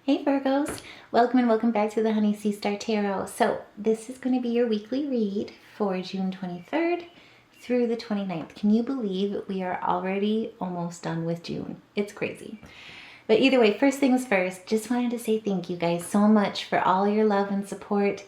Hey Virgos, welcome and welcome back to the Honey Sea Star Tarot. So this is going to be your weekly read for June 23rd through the 29th. Can you believe we are already almost done with June? It's crazy. But either way, first things first, just wanted to say thank you guys so much for all your love and support.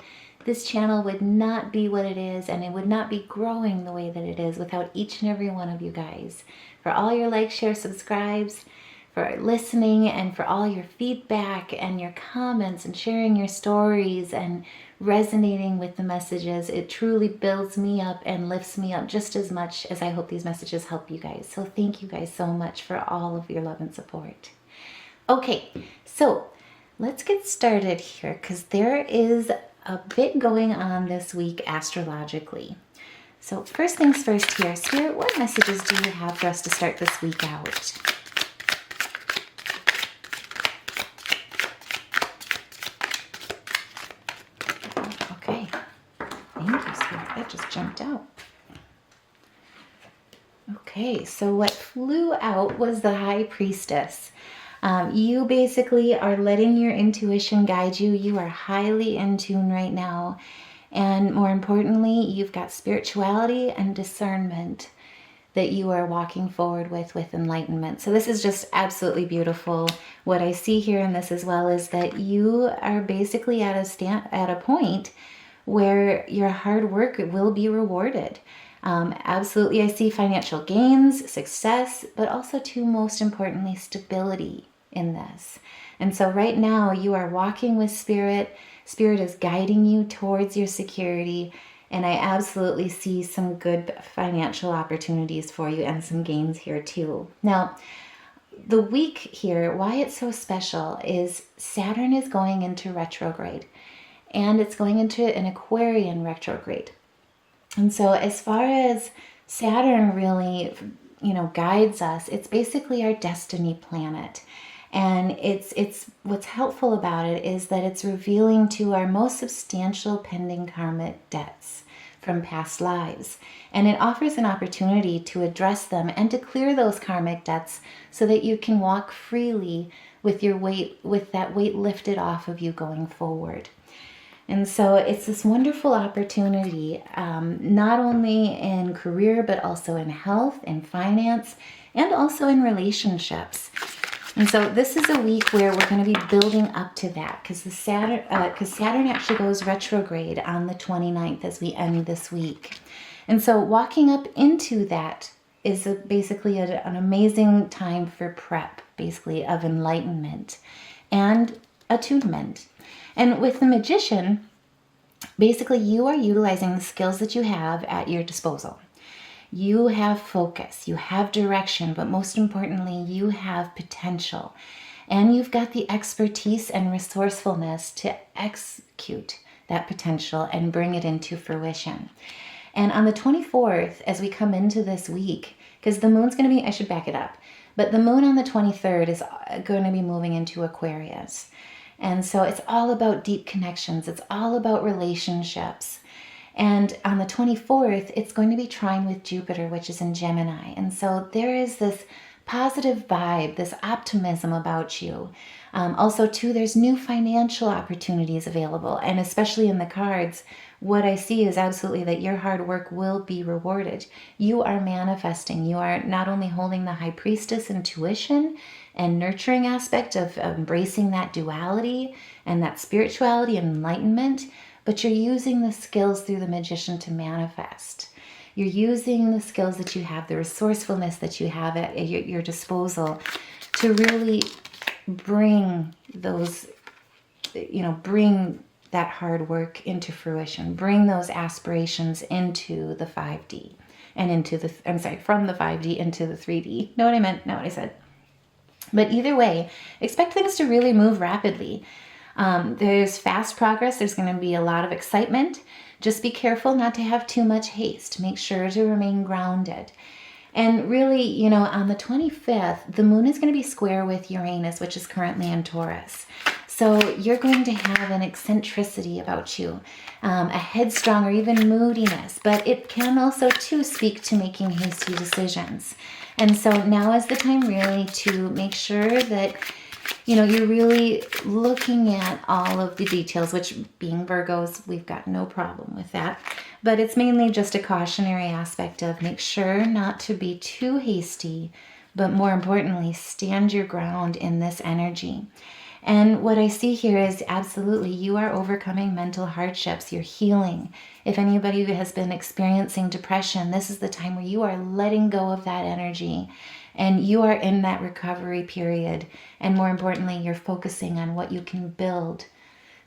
This channel would not be what it is, and it would not be growing the way that it is without each and every one of you guys. For all your likes, shares, subscribes, for listening, and for all your feedback and your comments and sharing your stories and resonating with the messages. It truly builds me up and lifts me up just as much as I hope these messages help you guys. So thank you guys so much for all of your love and support. Okay, so let's get started here because there is a bit going on this week astrologically. So first things first here, Spirit, what messages do you have for us to start this week out? Okay, thank you, Spirit. That just jumped out. Okay, so what flew out was the High Priestess. You basically are letting your intuition guide you. You are highly in tune right now. And more importantly, you've got spirituality and discernment that you are walking forward with enlightenment. So this is just absolutely beautiful. What I see here in this as well is that you are basically at a point where your hard work will be rewarded. Absolutely, I see financial gains, success, but also too, most importantly, stability in this. And so right now you are walking with Spirit. Spirit is guiding you towards your security. And I absolutely see some good financial opportunities for you and some gains here too. Now, the week here, why it's so special is Saturn is going into retrograde. And it's going into an Aquarian retrograde. And so as far as Saturn really, guides us, it's basically our destiny planet. And it's what's helpful about it is that it's revealing to our most substantial pending karmic debts from past lives. And it offers an opportunity to address them and to clear those karmic debts so that you can walk freely with that weight lifted off of you going forward. And so it's this wonderful opportunity, not only in career, but also in health, in finance, and also in relationships. And so this is a week where we're going to be building up to that because Saturn actually goes retrograde on the 29th as we end this week. And so walking up into that is basically an amazing time for prep, basically, of enlightenment and attunement. And with the Magician, basically you are utilizing the skills that you have at your disposal. You have focus, you have direction, but most importantly, you have potential. And you've got the expertise and resourcefulness to execute that potential and bring it into fruition. And on the 24th, as we come into this week, because the moon's going to be, I should back it up, but the moon on the 23rd is going to be moving into Aquarius. And so it's all about deep connections. It's all about relationships. And on the 24th, it's going to be trine with Jupiter, which is in Gemini. And so there is this positive vibe, this optimism about you. Also, too, there's new financial opportunities available. And especially in the cards, what I see is absolutely that your hard work will be rewarded. You are manifesting. You are not only holding the High Priestess intuition and nurturing aspect of embracing that duality and that spirituality and enlightenment, but you're using the skills through the Magician to manifest. You're using the skills that you have, the resourcefulness that you have at your disposal to really bring those, bring that hard work into fruition, bring those aspirations into the 5D and from the 5D into the 3D. Know what I meant? Not what I said. But either way, expect things to really move rapidly. There's fast progress. There's going to be a lot of excitement. Just be careful not to have too much haste. Make sure to remain grounded. And really, on the 25th, the moon is going to be square with Uranus, which is currently in Taurus. So you're going to have an eccentricity about you, a headstrong or even moodiness, but it can also too speak to making hasty decisions. And so now is the time really to make sure that you're really looking at all of the details, which being Virgos, we've got no problem with that. But it's mainly just a cautionary aspect of make sure not to be too hasty, but more importantly, stand your ground in this energy. And what I see here is absolutely you are overcoming mental hardships. You're healing. If anybody has been experiencing depression, this is the time where you are letting go of that energy and you are in that recovery period. And more importantly, you're focusing on what you can build.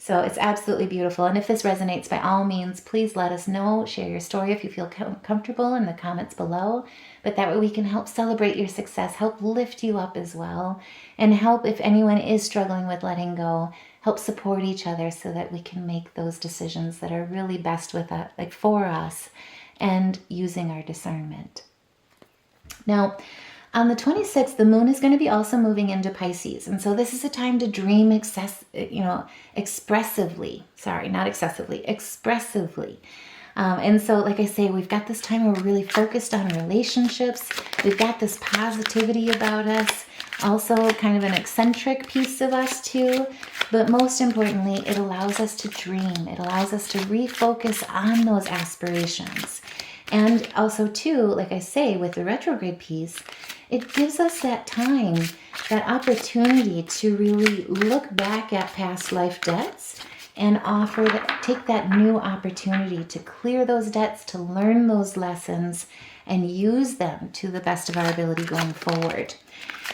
So it's absolutely beautiful. And if this resonates, by all means, please let us know. Share your story if you feel comfortable in the comments below. But that way we can help celebrate your success, help lift you up as well, and help if anyone is struggling with letting go, help support each other so that we can make those decisions that are really best with us, like for us, and using our discernment. Now, on the 26th, the moon is going to be also moving into Pisces. And so this is a time to dream expressively. Sorry, not excessively, expressively. And so, like I say, we've got this time where we're really focused on relationships. We've got this positivity about us. Also kind of an eccentric piece of us too. But most importantly, it allows us to dream. It allows us to refocus on those aspirations. And also too, like I say, with the retrograde piece, it gives us that time, that opportunity to really look back at past life debts and take that new opportunity to clear those debts, to learn those lessons, and use them to the best of our ability going forward.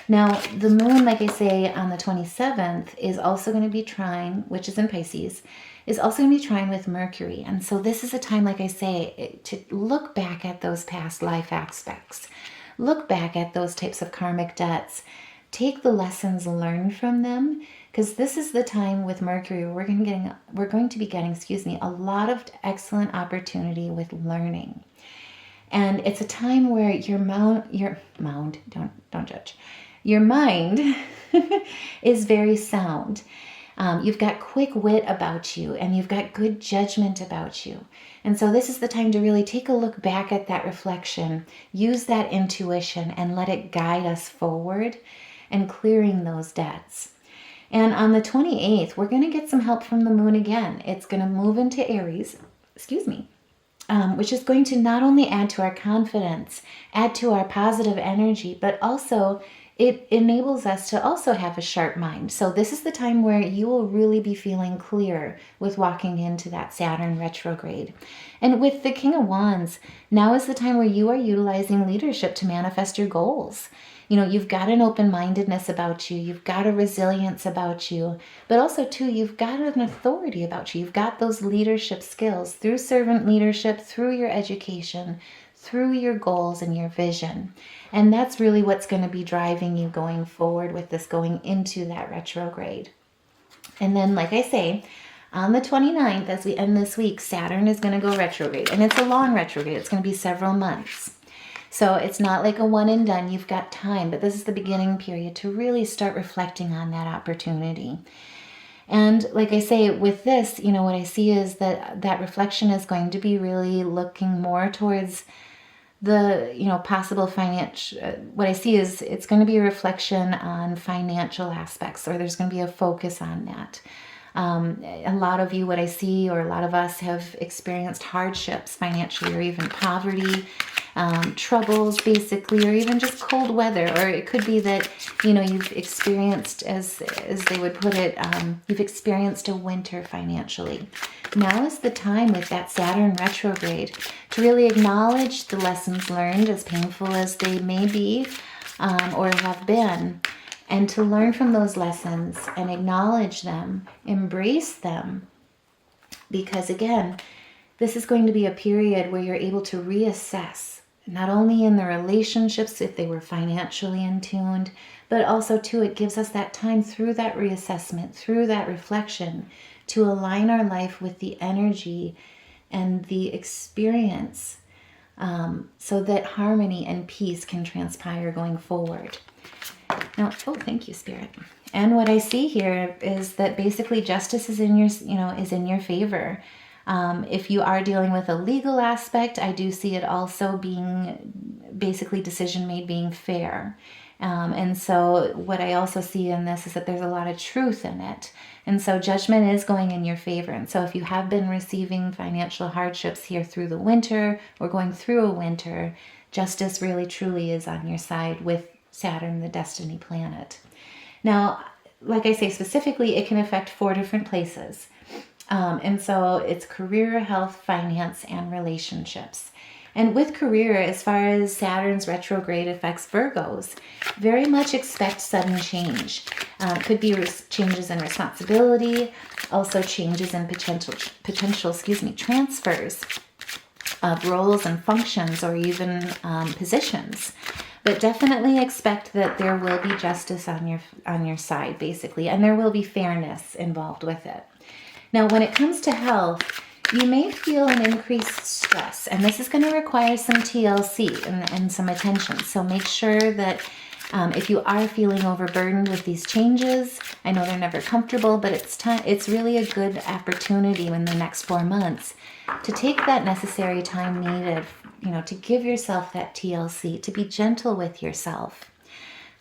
Now, the moon, like I say, on the 27th is also going to be trine, which is in Pisces, is also going to be trine with Mercury. And so this is a time, like I say, to look back at those past life aspects. Look back at those types of karmic debts. Take the lessons learned from them, because this is the time with Mercury where we're going to be getting, a lot of excellent opportunity with learning. And it's a time where your mind is very sound. You've got quick wit about you, and you've got good judgment about you. And so this is the time to really take a look back at that reflection, use that intuition, and let it guide us forward and clearing those debts. And on the 28th, we're going to get some help from the moon again. It's going to move into Aries, which is going to not only add to our confidence, add to our positive energy, but also it enables us to also have a sharp mind. So this is the time where you will really be feeling clear with walking into that Saturn retrograde. And with the King of Wands, now is the time where you are utilizing leadership to manifest your goals. You've got an open-mindedness about you. You've got a resilience about you. But also, too, you've got an authority about you. You've got those leadership skills through servant leadership, through your education, through your goals and your vision. And that's really what's going to be driving you going forward with this going into that retrograde. And then, like I say, on the 29th, as we end this week, Saturn is going to go retrograde. And it's a long retrograde. It's going to be several months. So it's not like a one and done. You've got time. But this is the beginning period to really start reflecting on that opportunity. And like I say, with this, what I see is that reflection is going to be really looking more towards the, possible financial, what I see is it's going to be a reflection on financial aspects, or there's going to be a focus on that. A lot of you, what I see, or a lot of us have experienced hardships financially, or even poverty, troubles basically, or even just cold weather. Or it could be that, you've experienced, as they would put it, you've experienced a winter financially. Now is the time with that Saturn retrograde to really acknowledge the lessons learned, as painful as they may be or have been, and to learn from those lessons and acknowledge them, embrace them. Because again, this is going to be a period where you're able to reassess, not only in the relationships, if they were financially in tuned, but also too, it gives us that time through that reassessment, through that reflection, to align our life with the energy and the experience, so that harmony and peace can transpire going forward. Now, thank you, Spirit. And what I see here is that basically justice is in your favor. If you are dealing with a legal aspect, I do see it also being basically decision made being fair. And so what I also see in this is that there's a lot of truth in it. And so judgment is going in your favor. And so if you have been receiving financial hardships here through the winter or going through a winter, justice really truly is on your side with Saturn, the destiny planet. Now, like I say, specifically, it can affect 4 different places. And so it's career, health, finance, and relationships. And with career, as far as Saturn's retrograde affects Virgos, very much expect sudden change. Could be changes in responsibility, also changes in potential transfers of roles and functions, or even positions. But definitely expect that there will be justice on your side, basically, and there will be fairness involved with it. Now, when it comes to health, you may feel an increased stress, and this is going to require some TLC and some attention. So make sure that if you are feeling overburdened with these changes, I know they're never comfortable, but it's really a good opportunity in the next 4 months to take that necessary time needed, to give yourself that TLC, to be gentle with yourself.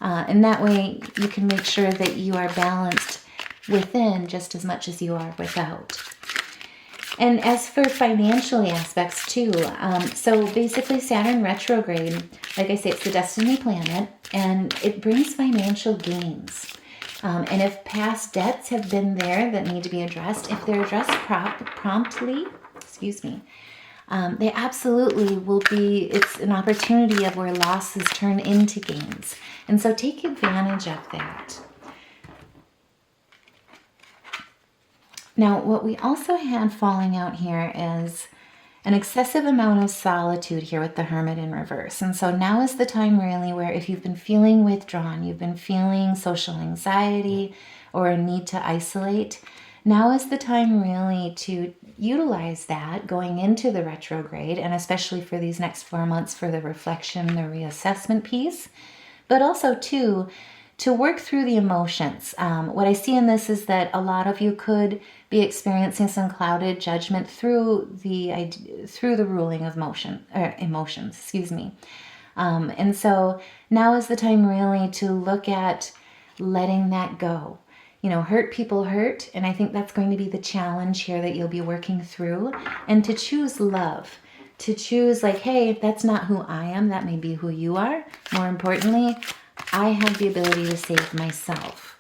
And that way you can make sure that you are balanced within just as much as you are without. And as for financial aspects too, so basically Saturn retrograde, like I say, it's the destiny planet, and it brings financial gains. And if past debts have been there that need to be addressed, if they're addressed promptly, they absolutely will be, it's an opportunity of where losses turn into gains. And so take advantage of that. Now, what we also had falling out here is an excessive amount of solitude here with the Hermit in reverse. And so now is the time really where if you've been feeling withdrawn, you've been feeling social anxiety or a need to isolate, now is the time really to utilize that going into the retrograde, and especially for these next 4 months for the reflection, the reassessment piece, but also too, to work through the emotions. What I see in this is that a lot of you could be experiencing some clouded judgment through the ruling of emotions. And so now is the time really to look at letting that go. Hurt people hurt, and I think that's going to be the challenge here that you'll be working through, and to choose love. To choose like, hey, that's not who I am, that may be who you are. More importantly, I have the ability to save myself.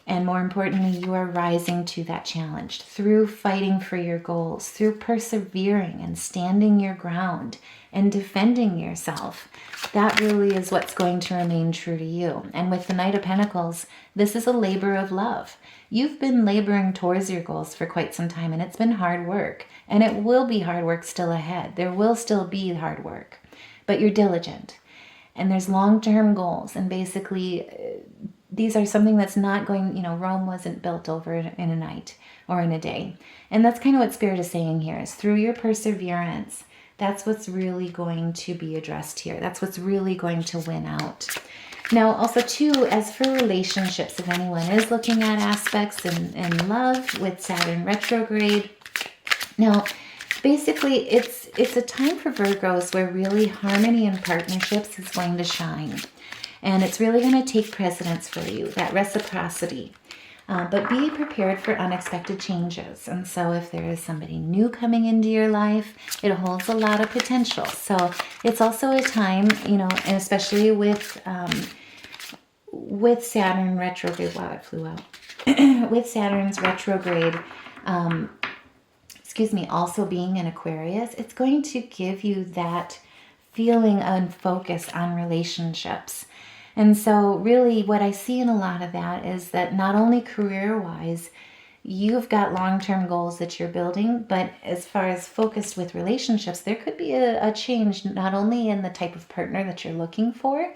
And more importantly, you are rising to that challenge through fighting for your goals, through persevering and standing your ground and defending yourself. That really is what's going to remain true to you. And with the Knight of Pentacles, this is a labor of love. You've been laboring towards your goals for quite some time, and it's been hard work. And it will be hard work still ahead. There will still be hard work, but you're diligent. And there's long-term goals, and basically these are something that's not going, Rome wasn't built over in a night or in a day. And that's kind of what Spirit is saying here, is through your perseverance, that's what's really going to be addressed here. That's what's really going to win out. Now, also too, as for relationships, if anyone is looking at aspects in love with Saturn retrograde, now, basically, it's a time for Virgos where really harmony in partnerships is going to shine. And it's really going to take precedence for you, that reciprocity. But be prepared for unexpected changes. And so if there is somebody new coming into your life, it holds a lot of potential. So it's also a time, and especially with Saturn retrograde, wow, it flew out. With Saturn's retrograde, also being in Aquarius, it's going to give you that feeling and focus on relationships. And so really what I see in a lot of that is that not only career-wise, you've got long-term goals that you're building, but as far as focused with relationships, there could be a change not only in the type of partner that you're looking for,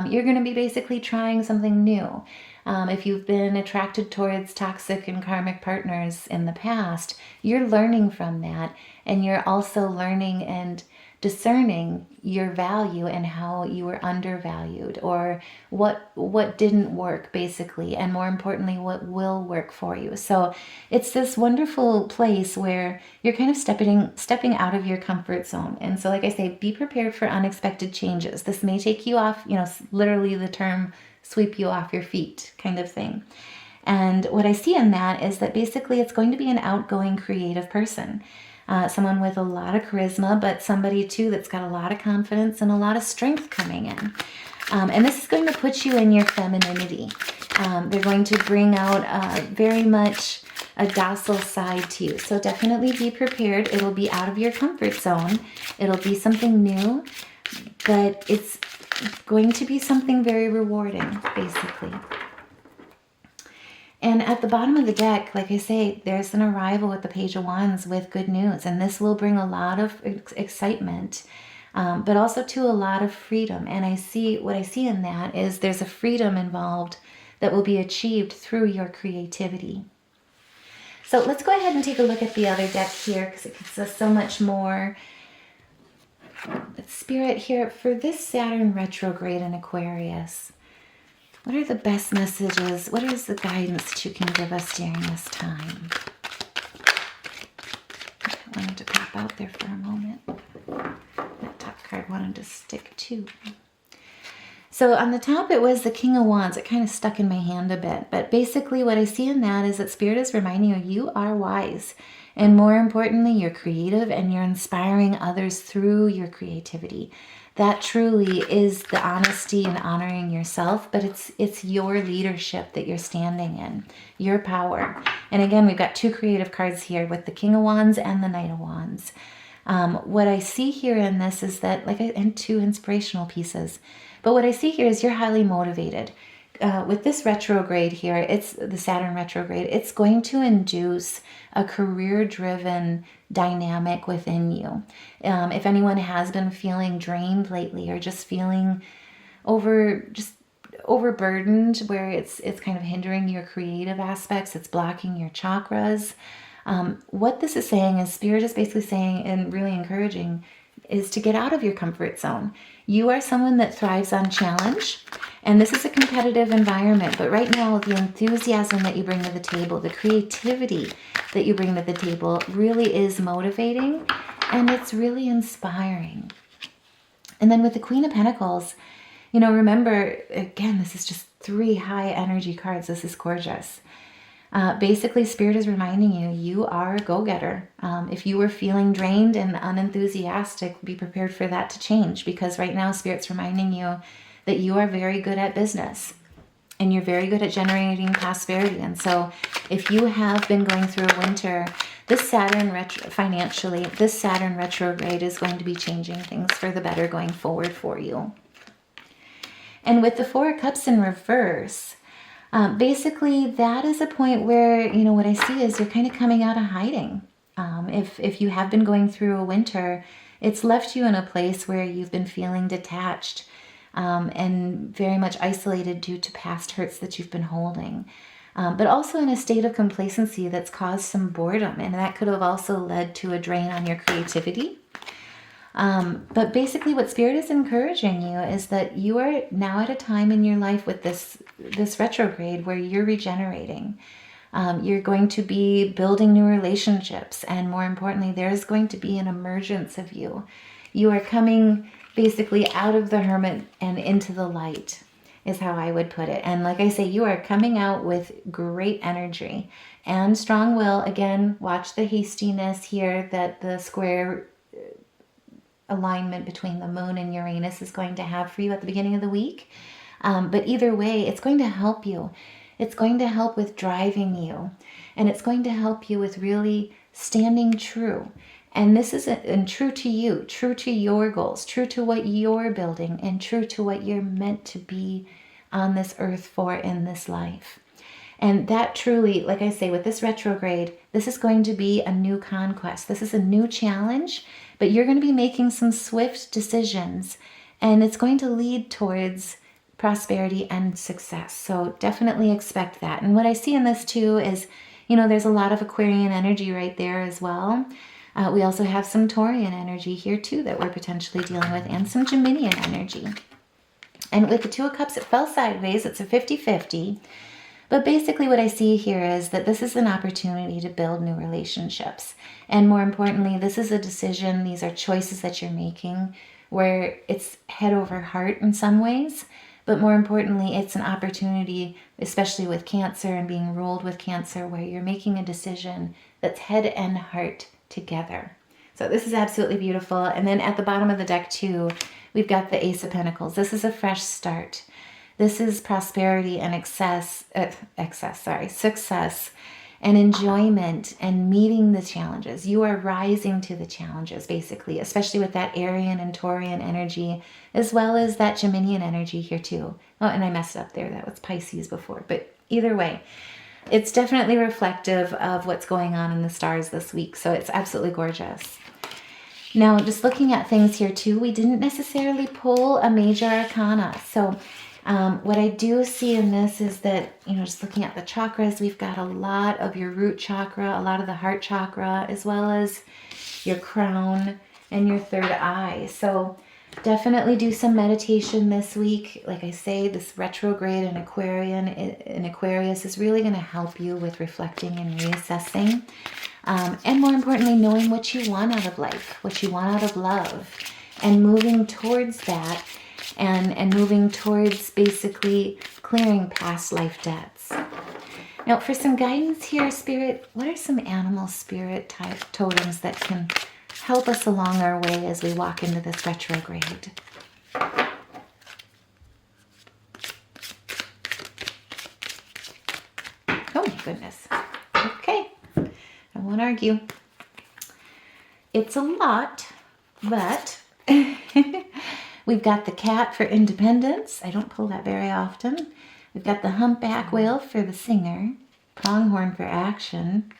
you're going to be basically trying something new. If you've been attracted towards toxic and karmic partners in the past, you're learning from that, and you're also learning and discerning your value and how you were undervalued, or what didn't work basically, and more importantly, what will work for you. So it's this wonderful place where you're kind of stepping out of your comfort zone. And so, like I say, be prepared for unexpected changes. This may take you off, literally the term sweep you off your feet kind of thing. And what I see in that is that basically it's going to be an outgoing, creative person. Someone with a lot of charisma, but somebody too that's got a lot of confidence and a lot of strength coming in. And this is going to put you in your femininity. They're going to bring out very much a docile side to you. So definitely be prepared. It'll be out of your comfort zone. It'll be something new, but it's going to be something very rewarding, basically. And at the bottom of the deck, like I say, there's an arrival with the Page of Wands with good news. And this will bring a lot of excitement, but also to a lot of freedom. And what I see in that is there's a freedom involved that will be achieved through your creativity. So let's go ahead and take a look at the other deck here, because it gives us so much more. Spirit here for this Saturn retrograde in Aquarius. What are the best messages? What is the guidance that you can give us during this time? I wanted to pop out there for a moment. That top card wanted to stick too. So on the top it was the King of Wands. It kind of stuck in my hand a bit. But basically what I see in that is that Spirit is reminding you are wise. And more importantly, you're creative and you're inspiring others through your creativity. That truly is the honesty and honoring yourself, but it's your leadership that you're standing in, your power. And again, we've got two creative cards here with the King of Wands and the Knight of Wands. What I see here in this is that, and two inspirational pieces. But what I see here is you're highly motivated. With this retrograde here, it's the Saturn retrograde, it's going to induce a career-driven dynamic within you. If anyone has been feeling drained lately or just feeling overburdened, where it's kind of hindering your creative aspects, it's blocking your chakras. What this is saying is Spirit is basically saying, and really encouraging, is to get out of your comfort zone. You are someone that thrives on challenge, and this is a competitive environment, but right now the enthusiasm that you bring to the table, the creativity that you bring to the table really is motivating, and it's really inspiring. And then with the Queen of Pentacles, remember, again, this is just three high energy cards. This is gorgeous. Basically, Spirit is reminding you are a go-getter. If you were feeling drained and unenthusiastic, be prepared for that to change, because right now Spirit's reminding you that you are very good at business and you're very good at generating prosperity. And so if you have been going through a winter, this Saturn retrograde is going to be changing things for the better going forward for you. And with the Four of Cups in reverse, basically, that is a point where, what I see is you're kind of coming out of hiding. If you have been going through a winter, it's left you in a place where you've been feeling detached and very much isolated due to past hurts that you've been holding. But also in a state of complacency that's caused some boredom, and that could have also led to a drain on your creativity. But basically what Spirit is encouraging you is that you are now at a time in your life with this retrograde where you're regenerating. You're going to be building new relationships, and more importantly, there's going to be an emergence of you. You are coming basically out of the hermit and into the light, is how I would put it. And like I say, you are coming out with great energy and strong will. Again, watch the hastiness here that the square alignment between the moon and Uranus is going to have for you at the beginning of the week. But either way, it's going to help you. It's going to help with driving you. And it's going to help you with really standing true. And this is true to you, true to your goals, true to what you're building, and true to what you're meant to be on this earth for in this life. And that truly, like I say, with this retrograde, this is going to be a new conquest. This is a new challenge, but you're going to be making some swift decisions, and it's going to lead towards prosperity and success. So definitely expect that. And what I see in this too is, there's a lot of Aquarian energy right there as well. We also have some Taurian energy here too that we're potentially dealing with, and some Geminian energy. And with the Two of Cups, it fell sideways. It's a 50-50. But basically what I see here is that this is an opportunity to build new relationships. And more importantly, this is a decision. These are choices that you're making where it's head over heart in some ways. But more importantly, it's an opportunity, especially with Cancer and being ruled with Cancer, where you're making a decision that's head and heart together. So this is absolutely beautiful. And then at the bottom of the deck too, we've got the Ace of Pentacles. This is a fresh start. This is prosperity and success and enjoyment and meeting the challenges. You are rising to the challenges, basically, especially with that Arian and Taurian energy, as well as that Geminian energy here too. Oh, and I messed up there. That was Pisces before. But either way, it's definitely reflective of what's going on in the stars this week. So it's absolutely gorgeous. Now, just looking at things here too, we didn't necessarily pull a major arcana. So what I do see in this is that, just looking at the chakras, we've got a lot of your root chakra, a lot of the heart chakra, as well as your crown and your third eye. So definitely do some meditation this week. Like I say, this retrograde in Aquarius is really going to help you with reflecting and reassessing. And more importantly, knowing what you want out of life, what you want out of love, and moving towards that. And moving towards basically clearing past life debts. Now, for some guidance here, Spirit, what are some animal spirit type totems that can help us along our way as we walk into this retrograde? Oh my goodness. Okay, I won't argue. It's a lot, but we've got the cat for independence. I don't pull that very often. We've got the humpback whale for the singer. Pronghorn for action.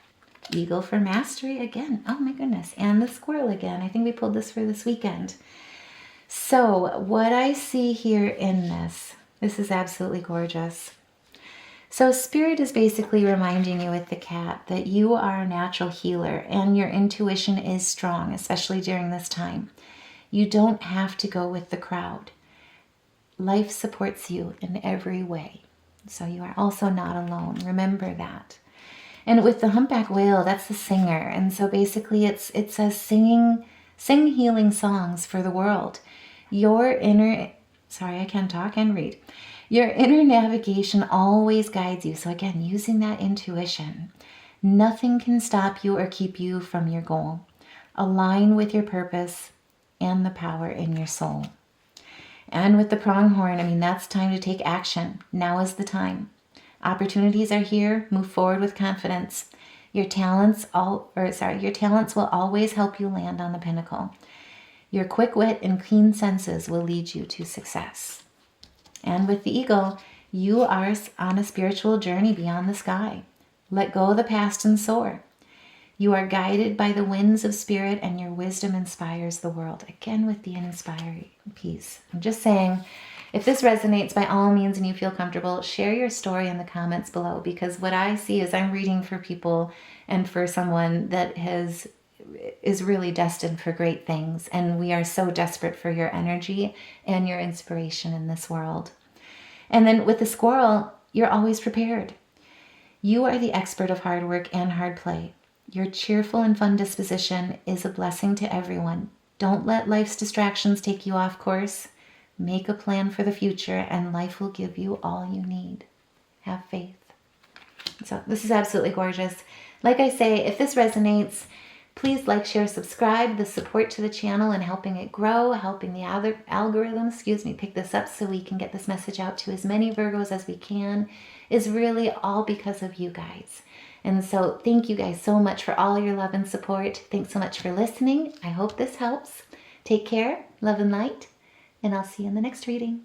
Eagle for mastery again. Oh my goodness. And the squirrel again. I think we pulled this for this weekend. So what I see here in this is absolutely gorgeous. So Spirit is basically reminding you with the cat that you are a natural healer and your intuition is strong, especially during this time. You don't have to go with the crowd. Life supports you in every way. So you are also not alone. Remember that. And with the humpback whale, that's the singer. And so basically it says sing healing songs for the world. Your inner navigation always guides you. So again, using that intuition. Nothing can stop you or keep you from your goal. Align with your purpose and the power in your soul. And with the pronghorn, that's time to take action. Now is the time. Opportunities are here. Move forward with confidence. Your talents will always help you land on the pinnacle. Your quick wit and keen senses will lead you to success. And with the eagle, you are on a spiritual journey beyond the sky. Let go of the past and soar. You are guided by the winds of spirit and your wisdom inspires the world. Again, with the inspiring piece. I'm just saying, if this resonates, by all means, and you feel comfortable, share your story in the comments below, because what I see is I'm reading for people and for someone that is really destined for great things. And we are so desperate for your energy and your inspiration in this world. And then with the squirrel, you're always prepared. You are the expert of hard work and hard play. Your cheerful and fun disposition is a blessing to everyone. Don't let life's distractions take you off course. Make a plan for the future and life will give you all you need. Have faith. So this is absolutely gorgeous. Like I say, if this resonates, please like, share, subscribe. The support to the channel and helping it grow, helping the other algorithms, pick this up so we can get this message out to as many Virgos as we can, is really all because of you guys. And so thank you guys so much for all your love and support. Thanks so much for listening. I hope this helps. Take care, love and light, and I'll see you in the next reading.